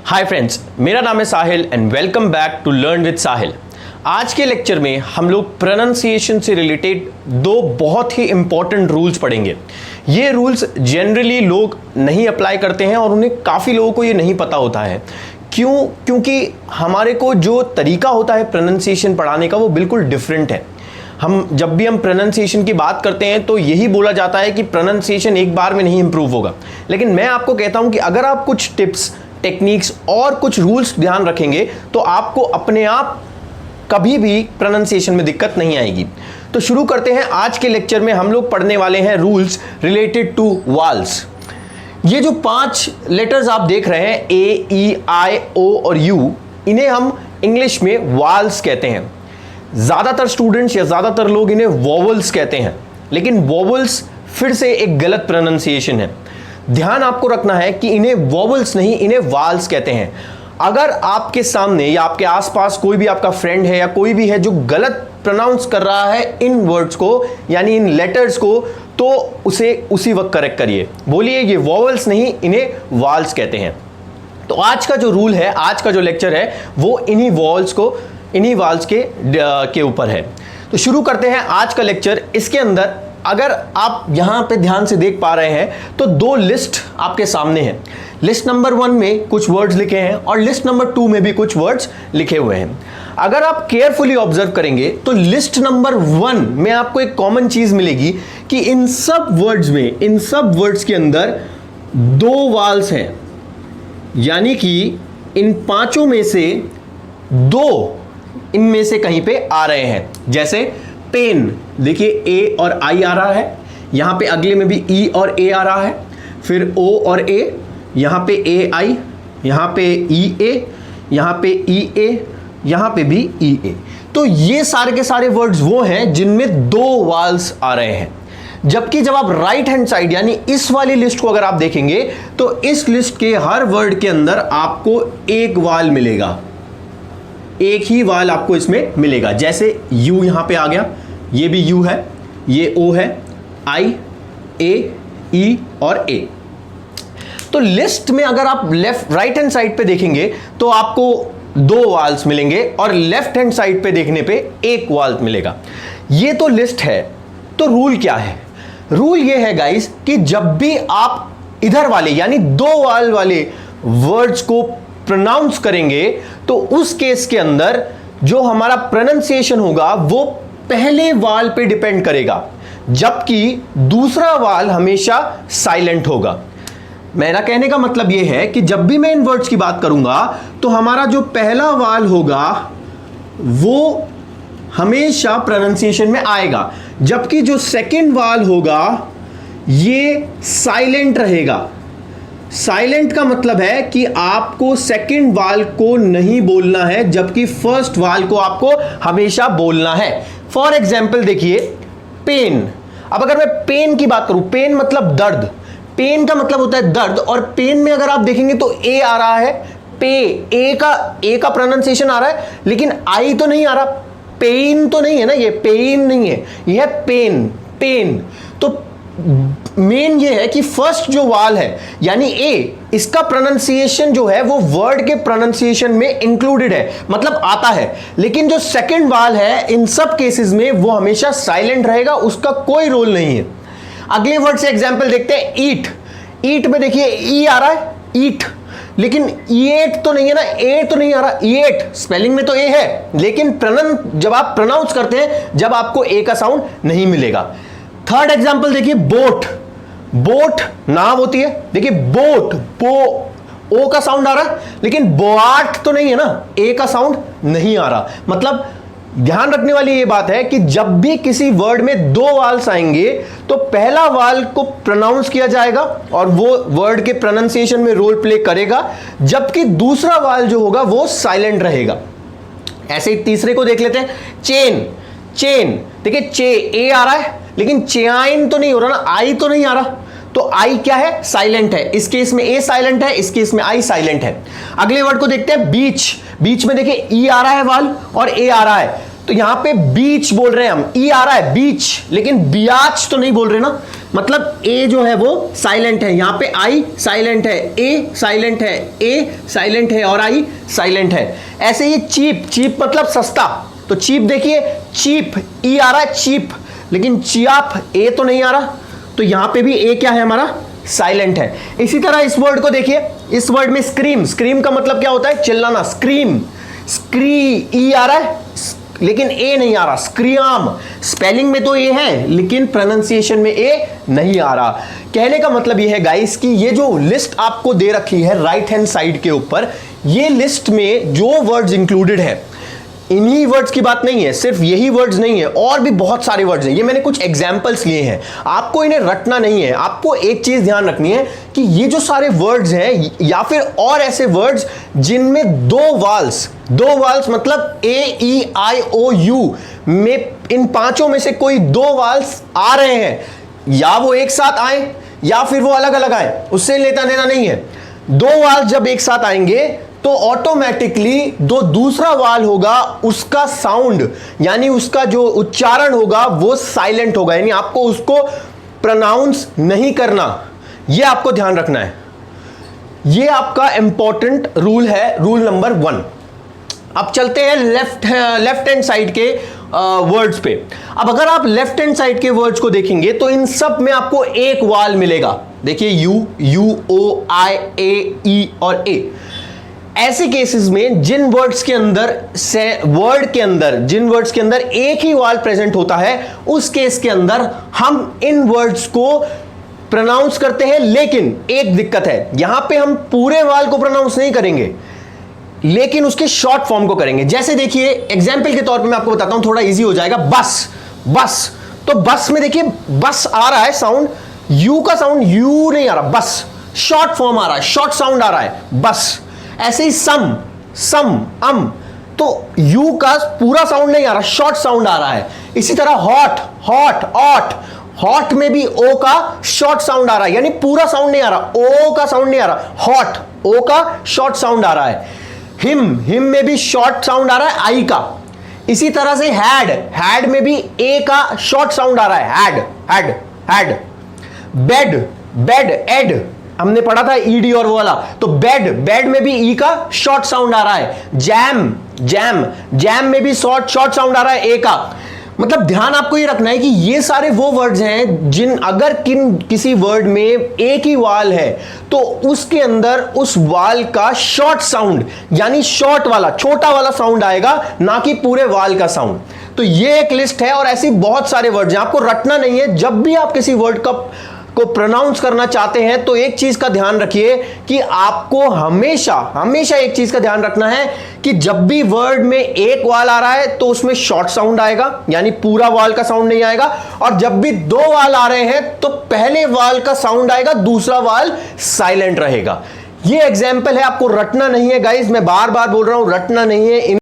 Hi friends, मेरा नाम है Sahil and welcome back to learn with Sahil. आज के लेक्चर में हम लोग प्रोनाउंसिएशन से रिलेटेड दो बहुत ही इंपॉर्टेंट रूल्स पढ़ेंगे। ये रूल्स जनरली लोग नहीं अप्लाई करते हैं और उन्हें काफ़ी लोगों को ये नहीं पता होता है। क्योंकि हमारे को जो तरीका होता है प्रोनाउंसिएशन पढ़ाने का वो बिल्कुल डिफरेंट है। जब भी हम प्रोनाउंसिएशन की बात करते हैं तो यही बोला जाता है कि प्रोनाउंसिएशन एक बार में नहीं इंप्रूव होगा, लेकिन मैं आपको कहता हूं कि अगर आप कुछ टिप्स, टेक्निक्स और कुछ रूल्स ध्यान रखेंगे तो आपको अपने आप कभी भी प्रोनाउंसिएशन में दिक्कत नहीं आएगी। तो शुरू करते हैं। आज के लेक्चर में हम लोग पढ़ने वाले हैं रूल्स रिलेटेड टू वाल्स। ये जो 5 लेटर्स आप देख रहे हैं, ए, ई, आई, ओ और यू, इन्हें हम इंग्लिश में वाल्स कहते हैं। ज्यादातर स्टूडेंट्स या ज्यादातर लोग इन्हें वोवल्स कहते हैं, लेकिन वोवल्स फिर से एक गलत प्रोनाउंसिएशन है। ध्यान आपको रखना है कि इन्हें वोवल्स नहीं, इन्हें वाल्स कहते हैं। अगर आपके सामने या आपके आसपास कोई भी आपका फ्रेंड है या कोई भी है जो गलत प्रोनाउंस कर रहा है इन वर्ड्स को, यानी इन लेटर्स को, तो उसे उसी वक्त करेक्ट करिए। बोलिए ये वोवल्स नहीं, इन्हें वाल्स कहते हैं। तो आज का जो रूल है, आज का जो लेक्चर है, वो इन्हीं वाल्स के ऊपर है। तो शुरू करते हैं आज का लेक्चर। इसके अंदर अगर आप यहां पे ध्यान से देख पा रहे हैं तो 2 लिस्ट आपके सामने है। लिस्ट नंबर 1 में कुछ वर्ड्स लिखे हैं और लिस्ट नंबर 2 में भी कुछ वर्ड्स लिखे हुए हैं। अगर आप केयरफुली ऑब्जर्व करेंगे तो लिस्ट नंबर 1 में आपको एक कॉमन चीज मिलेगी कि इन सब वर्ड्स के अंदर 2 वाल्स हैं, यानी कि इन 5 में से 2 इनमें से कहीं पे आ रहे हैं। जैसे पेन, देखिए ए और आई आ रहा है, यहां पे अगले में भी ई और ए आ रहा है, फिर ओ और ए, यहां पे ए आई, यहां पे ई ए, यहां पे ई ए, यहां पे भी ई ए। तो ये सारे के सारे वर्ड्स वो हैं जिनमें 2 वाल्स आ रहे हैं। जबकि जब आप राइट हैंड साइड यानी इस वाली लिस्ट को अगर आप देखेंगे तो इस लिस्ट के हर वर्ड के अंदर आपको एक वाल मिलेगा, एक ही वाल आपको इसमें मिलेगा। जैसे यू यहां पे आ गया, ये भी यू है, ये ओ है, आई, ए, ई और ए। तो लिस्ट में अगर आप राइट हैंड साइड पे देखेंगे तो आपको 2 वाल्स मिलेंगे और लेफ्ट हैंड साइड पे देखने पे एक वाल मिलेगा। ये तो लिस्ट है। तो रूल क्या है? रूल ये है गाइस कि जब भी आप इधर वाले यानी 2 वाल वाले वर्ड्स को प्रोनाउंस करेंगे तो उस केस के अंदर जो हमारा प्रोनाउंसिएशन होगा वो पहले वाल पे डिपेंड करेगा, जबकि दूसरा वाल हमेशा साइलेंट होगा। मेरा कहने का मतलब यह है कि जब भी मैं इन वर्ड्स की बात करूंगा तो हमारा जो पहला वाल होगा वो हमेशा प्रोनाउंसिएशन में आएगा, जबकि जो सेकंड वाल होगा ये साइलेंट रहेगा। साइलेंट का मतलब है कि आपको सेकंड वाल को नहीं बोलना है, जबकि फर्स्ट वाल को आपको हमेशा बोलना है। फॉर एग्जाम्पल देखिए पेन। अब अगर मैं पेन की बात करूं, पेन मतलब दर्द, पेन का मतलब होता है दर्द, और पेन में अगर आप देखेंगे तो ए आ रहा है, ए का प्रोनाउंसिएशन आ रहा है, लेकिन आई तो नहीं आ रहा। पेन तो नहीं है ना, ये पेन नहीं है, यह है पेन। तो मेन ये है कि फर्स्ट जो वाल है यानी ए, इसका प्रोनाउंसिएशन जो है वो वर्ड के प्रोनाउंसिएशन में इंक्लूडेड है, मतलब आता है। लेकिन जो सेकंड वाल है इन सब केसेस में वो हमेशा साइलेंट रहेगा, उसका कोई रोल नहीं है। अगले वर्ड से एग्जांपल देखते हैं, ईट। ईट में देखिए ई आ रहा है, ईट, लेकिन ईट तो नहीं है ना, ए तो नहीं आ रहा। ईट स्पेलिंग में तो ए है, लेकिन जब आप प्रोनाउंस करते हैं जब आपको ए का साउंड नहीं मिलेगा। थर्ड एग्जांपल देखिए, बोट नाव होती है, देखिए बोट, ओ का साउंड आ रहा है, लेकिन बोआट तो नहीं है ना, ए का साउंड नहीं आ रहा। मतलब ध्यान रखने वाली ये बात है कि जब भी किसी वर्ड में 2 वाल्स आएंगे तो पहला वाल को प्रोनाउंस किया जाएगा और वो वर्ड के प्रोनाउंसिएशन में रोल प्ले करेगा, जबकि दूसरा वाल जो होगा वो साइलेंट रहेगा। ऐसे ही तीसरे को देख लेते हैं, चेन। देखिए चे ए आ रहा है, लेकिन चेन तो नहीं हो रहा ना, आई तो नहीं आ रहा। तो आई क्या है? साइलेंट है। इस केस में ए साइलेंट है, इस केस में आई साइलेंट है। अगले वर्ड को देखते हैं, बीच में देखिए ई आ रहा है वाल और ए आ रहा है, तो यहां पे बीच बोल रहे हैं हम, ई आ रहा है बीच, लेकिन बियाच तो नहीं बोल रहे ना, मतलब ए जो है वो साइलेंट है, यहां पे आई साइलेंट है, ए साइलेंट है, ए साइलेंट है और आई साइलेंट है। ऐसे ये चीप, चीप मतलब सस्ता, तो चीप देखिए, चीप ई आ रहा है चीप, लेकिन चियाप ए तो नहीं आ रहा, तो यहां पे भी ए क्या है हमारा, साइलेंट है। इसी तरह इस वर्ड को देखिए, इस वर्ड में स्क्रीम, स्क्रीम का मतलब क्या होता है, चिल्लाना, स्क्रीम, स्क्री ई आ रहा है लेकिन ए नहीं आ रहा, स्क्रियाम, स्पेलिंग में तो ए है लेकिन प्रोनाउंसिएशन में ए नहीं आ रहा। कहने का मतलब ये है गाइस कि ये जो लिस्ट आपको दे रखी है राइट हैंड साइड के ऊपर, ये लिस्ट में जो वर्ड्स इंक्लूडेड है, इन्हीं वर्ड्स की बात नहीं है, सिर्फ यही वर्ड्स नहीं है, और भी बहुत सारे वर्ड्स हैं। ये मैंने कुछ एग्जांपल्स लिए हैं, आपको इन्हें रटना नहीं है। आपको एक चीज ध्यान रखनी है कि ये जो सारे वर्ड्स हैं या फिर और ऐसे वर्ड्स जिनमें दो वाल्स मतलब ए ई आई ओ यू में, इन पांचों में से कोई दो वाल्स आ रहे हैं, या वो एक साथ आए या फिर वो अलग अलग आए, उससे लेना देना नहीं है। दो वाल्स जब एक साथ आएंगे तो ऑटोमेटिकली जो दूसरा वाल होगा उसका साउंड यानी उसका जो उच्चारण होगा वो साइलेंट होगा, यानी आपको उसको प्रोनाउंस नहीं करना, यह आपको ध्यान रखना है। यह आपका इंपॉर्टेंट रूल है, रूल नंबर 1। अब चलते हैं लेफ्ट हैंड साइड के वर्ड्स पे। अब अगर आप लेफ्ट हैंड साइड के वर्ड्स को देखेंगे तो इन सब में आपको एक वाल मिलेगा। देखिए यू, यू, ओ, आई, ए, ई और ए। ऐसे केसेस में जिन वर्ड्स के अंदर एक ही वाल प्रेजेंट होता है, उस केस के अंदर हम इन वर्ड्स को प्रोनाउंस करते हैं, लेकिन एक दिक्कत है, यहां पे हम पूरे वाल को प्रोनाउंस नहीं करेंगे लेकिन उसके शॉर्ट फॉर्म को करेंगे। जैसे देखिए एग्जांपल के तौर पे मैं आपको बताता हूं, थोड़ा इजी हो जाएगा। बस, तो बस में देखिए बस आ रहा है साउंड, यू का साउंड यू नहीं आ रहा, बस शॉर्ट फॉर्म आ रहा है, शॉर्ट साउंड आ रहा है बस। ऐसे ही सम, तो यू का पूरा साउंड नहीं आ रहा, शॉर्ट साउंड आ रहा है। इसी तरह हॉट में भी ओ का शॉर्ट साउंड आ रहा है, यानी पूरा साउंड नहीं आ रहा, ओ का साउंड नहीं आ रहा, हॉट ओ का शॉर्ट साउंड आ रहा है। हिम में भी शॉर्ट साउंड आ रहा है आई का। इसी तरह से हैड में भी ए का शॉर्ट साउंड आ रहा है, हैड। बेड एड हमने पढ़ा था ईडी और वो वाला, तो बेड में भी ई का शॉर्ट साउंड आ रहा है। जैम में भी शॉर्ट साउंड आ रहा है ए का। मतलब ध्यान आपको ये रखना है कि ये सारे वो वर्ड्स हैं जिन अगर किसी वर्ड में एक ही वाल है तो उसके अंदर उस वाल का शॉर्ट साउंड यानी शॉर्ट वाला छोटा वाला साउंड आएगा, ना कि पूरे वाल का साउंड। तो ये एक लिस्ट है और ऐसी बहुत सारे वर्ड्स हैं, आपको रटना नहीं है। जब भी आप किसी वर्ड को प्रोनाउंस करना चाहते हैं तो एक चीज का ध्यान रखिए कि आपको हमेशा एक चीज का ध्यान रखना है कि जब भी वर्ड में एक वाल आ रहा है तो उसमें शॉर्ट साउंड आएगा, यानी पूरा वाल का साउंड नहीं आएगा। और जब भी दो वाल आ रहे हैं तो पहले वाल का साउंड आएगा, दूसरा वाल साइलेंट रहेगा। ये एग्जाम्पल है, आपको रटना नहीं है गाइस, मैं बार बार बोल रहा हूं, रटना नहीं है।